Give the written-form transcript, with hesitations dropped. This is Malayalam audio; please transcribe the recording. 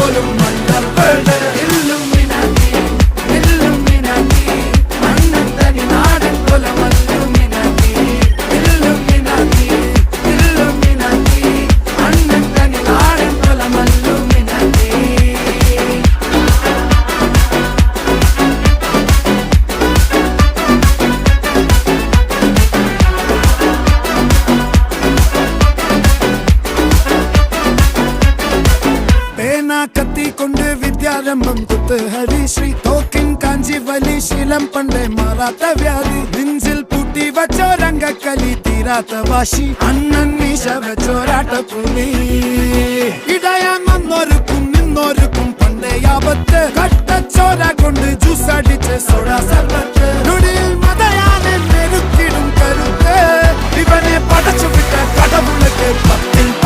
പോലും വണ്ടർവേൾഡ് ഇല്ലുമിനാറ്റി ഇല്ലുമിനാറ്റി അണ്ണൻ തനി നാടൻ കൊലമല്ലുമിനാറ്റി ഇല്ലുമിനാറ്റി ഇല്ലുമിനാറ്റി അണ്ണൻ തനി നാടൻ കൊലമല്ലുമിനാറ്റി. കത്തി കൊണ്ട് വിദ്യാരംഭം കുത്ത് ഹരിശ്രീ തോക്കിൻ കാഞ്ചി വലി ശീലം പണ്ടേ മാറാത്ത വ്യാധി നെഞ്ചിൽ പൂട്ടി വച്ചോരംഗക്കലി തീരാത്ത വാശി അണ്ണൻ മീശ വെച്ചോരാട്ട പുലി ഇടയാങ്ങൊന്നൊരുക്കും നിന്നൊരുക്കും പണ്ടേ ആപത്ത് കട്ടച്ചോര കൊണ്ട് ജ്യൂസ് അടിച്ച് സോഡ സർബത്ത്